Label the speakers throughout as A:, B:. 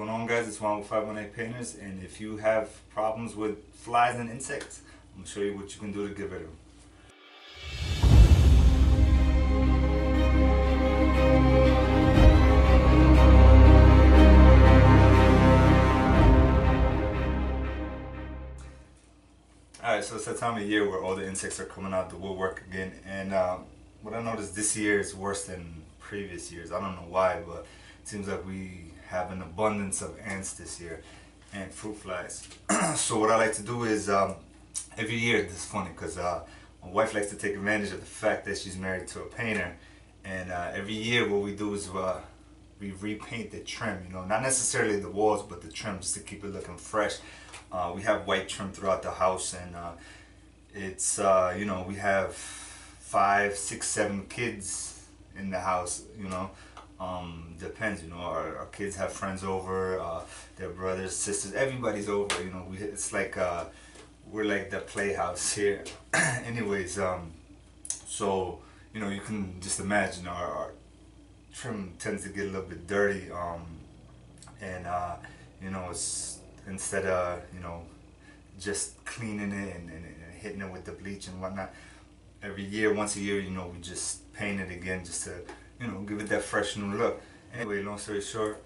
A: going on, guys? It's Juan with 518 Painters, and if you have problems with flies and insects, I'm going to show you what you can do to get rid of them. Alright, so it's that time of year where all the insects are coming out the woodwork again, and what I noticed this year is worse than previous years. I don't know why, but it seems like we have an abundance of ants this year and fruit flies. So what I like to do is every year, this is funny because my wife likes to take advantage of the fact that she's married to a painter, and every year what we do is we repaint the trim, you know, not necessarily the walls but the trim, just to keep it looking fresh. We have white trim throughout the house, and it's you know, we have 5, 6, 7 kids in the house, you know. Depends, you know, our kids have friends over, their brothers, sisters, everybody's over, you know. It's like we're like the playhouse here. Anyways, so you know, you can just imagine our trim tends to get a little bit dirty, and you know, it's instead of, you know, just cleaning it and hitting it with the bleach and whatnot, every year, once a year, you know, we just paint it again just to, you know, give it that fresh new look. Anyway, long story short,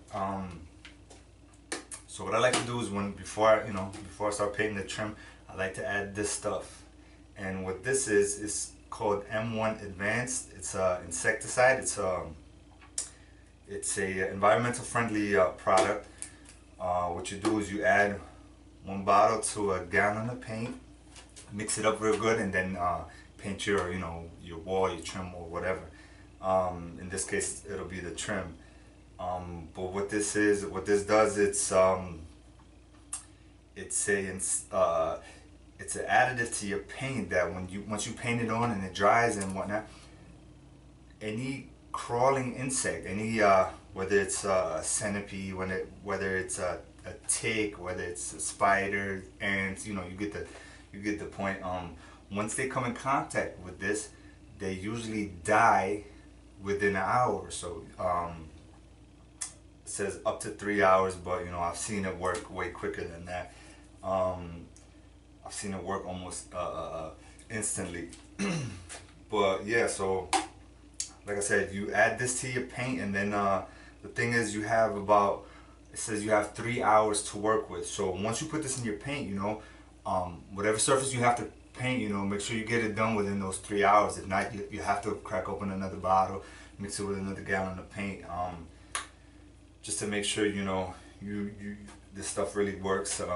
A: so what I like to do is before I start painting the trim, I like to add this stuff. And what this is called M1 Advanced. It's insecticide. It's a environmental friendly product. What you do is you add 1 bottle to a gallon of paint, mix it up real good, and then paint your, you know, your wall, your trim, or whatever. In this case, it'll be the trim. But what this does, it's an additive to your paint that once you paint it on and it dries and whatnot, any crawling insect, any whether it's a centipede, whether it's a tick, whether it's a spider, ants, you know, you get the point. Once they come in contact with this, they usually die within an hour or so. It says up to 3 hours, but you know, I've seen it work way quicker than that. I've seen it work almost instantly. But yeah, so like I said, you add this to your paint, and then the thing is, it says you have 3 hours to work with. So once you put this in your paint, you know, whatever surface you have to paint, you know, make sure you get it done within those 3 hours. If not, you have to crack open another bottle, mix it with another gallon of paint, just to make sure, you know, this stuff really works, and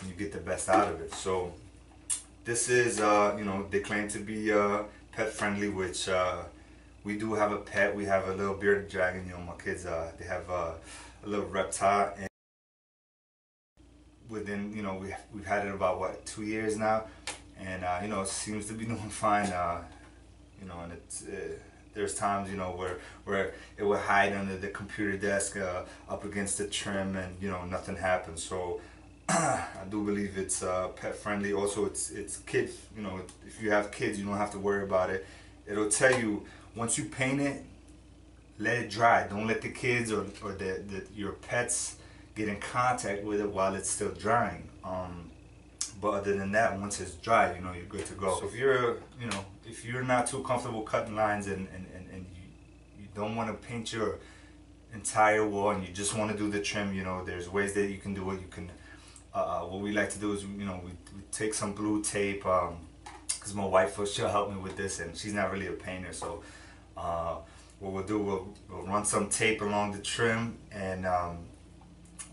A: you get the best out of it. So this is, you know, they claim to be pet friendly, which we do have a pet. We have a little bearded dragon. You know, my kids, they have a little reptile, and within, you know, we've had it about, what, 2 years now, and you know, it seems to be doing fine. You know, and there's times, you know, where it will hide under the computer desk, up against the trim, and you know, nothing happens. So I do believe it's pet friendly. Also, it's kids. You know, if you have kids, you don't have to worry about it. It'll tell you once you paint it, let it dry. Don't let the kids or your pets get in contact with it while it's still drying. But other than that, once it's dry, you know, you're good to go. So if you're not too comfortable cutting lines, and you don't want to paint your entire wall, and you just want to do the trim, you know, there's ways that you can do it. You can what we like to do is, you know, we take some blue tape, because my wife, she'll help me with this, and she's not really a painter. So what we'll do, we'll run some tape along the trim, and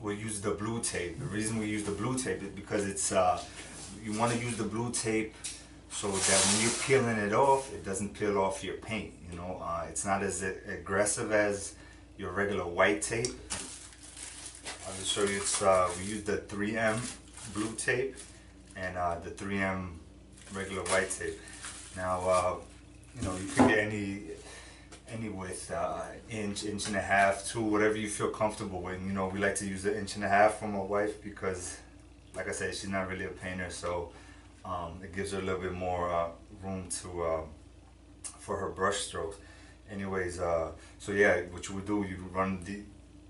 A: we'll use the blue tape. The reason we use the blue tape is because it's you want to use the blue tape so that when you're peeling it off, it doesn't peel off your paint. You know, it's not as aggressive as your regular white tape. I'll just show you. We use the 3M blue tape and the 3M regular white tape. Now, you know, you can get any width, inch and a half, 2, whatever you feel comfortable with. You know, we like to use the 1.5 inch for my wife because, like I said, she's not really a painter, so it gives her a little bit more room for her brush strokes. Anyways, so yeah, what you would do, you run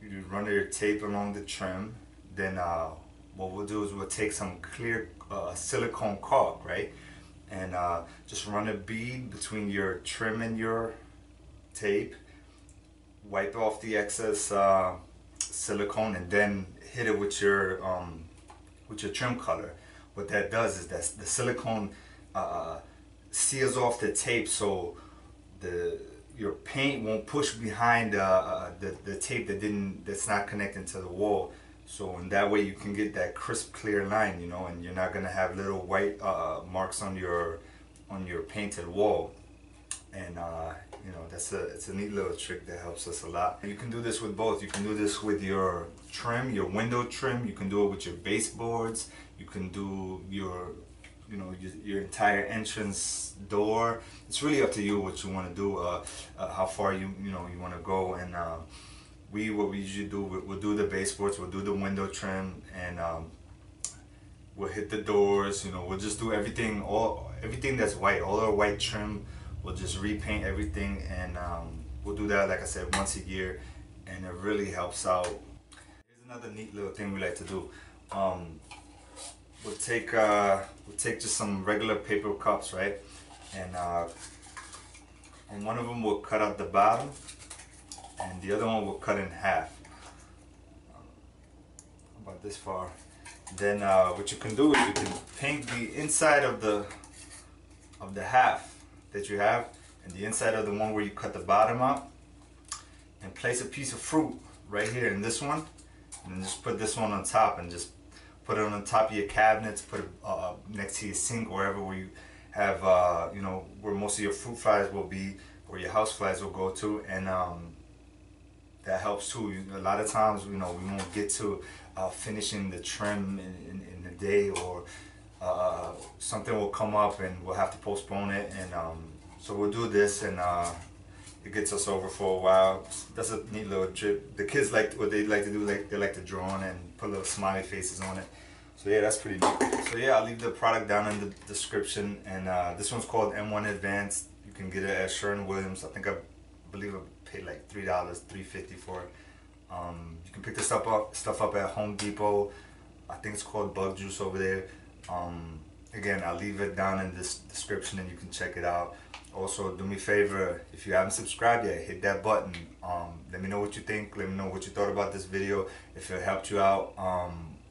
A: you run your tape along the trim. Then what we'll do is we'll take some clear silicone caulk, right? And just run a bead between your trim and your tape. Wipe off the excess silicone and then hit it with your trim color. What that does is that the silicone seals off the tape, so your paint won't push behind the tape that's not connected to the wall. So in that way you can get that crisp, clear line, you know, and you're not gonna have little white marks on your painted wall. And you know, it's a neat little trick that helps us a lot. You can do this with both. You can do this with your trim, your window trim. You can do it with your baseboards. You can do your your entire entrance door. It's really up to you what you want to do, how far you want to go. And what we usually do, we'll do the baseboards, we'll do the window trim, and we'll hit the doors. You know, we'll just do everything that's white, all our white trim. We'll just repaint everything, and we'll do that, like I said, once a year, and it really helps out. Here's another neat little thing we like to do. We'll take just some regular paper cups, right? And on one of them we'll cut out the bottom, and the other one we'll cut in half, about this far. Then what you can do is you can paint the inside of the half that you have, and the inside of the one where you cut the bottom out, and place a piece of fruit right here in this one, and then just put this one on top, and just put it on top of your cabinets, put it next to your sink, wherever where you have where most of your fruit flies will be, where your house flies will go to. And that helps too. A lot of times, we won't get to finishing the trim in the day, or something will come up and we'll have to postpone it, and so we'll do this, and it gets us over for a while. That's a neat little trick. The kids what they like to do, they like to draw on it and put little smiley faces on it. So yeah, that's pretty neat. So yeah, I'll leave the product down in the description, and this one's called M1 Advanced. You can get it at Sherwin-Williams. I believe I paid like $3, $3.50 for it. You can pick this stuff up at Home Depot. I think it's called Bug Juice over there. Again, I'll leave it down in this description, and you can check it out. Also, do me a favor, if you haven't subscribed yet, hit that button. Let me know what you think. Let me know what you thought about this video, if it helped you out.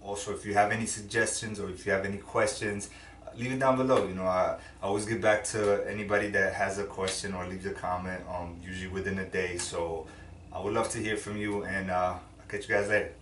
A: Also, if you have any suggestions or if you have any questions, leave it down below. I always get back to anybody that has a question or leaves a comment, usually within a day. So I would love to hear from you, and I'll catch you guys later.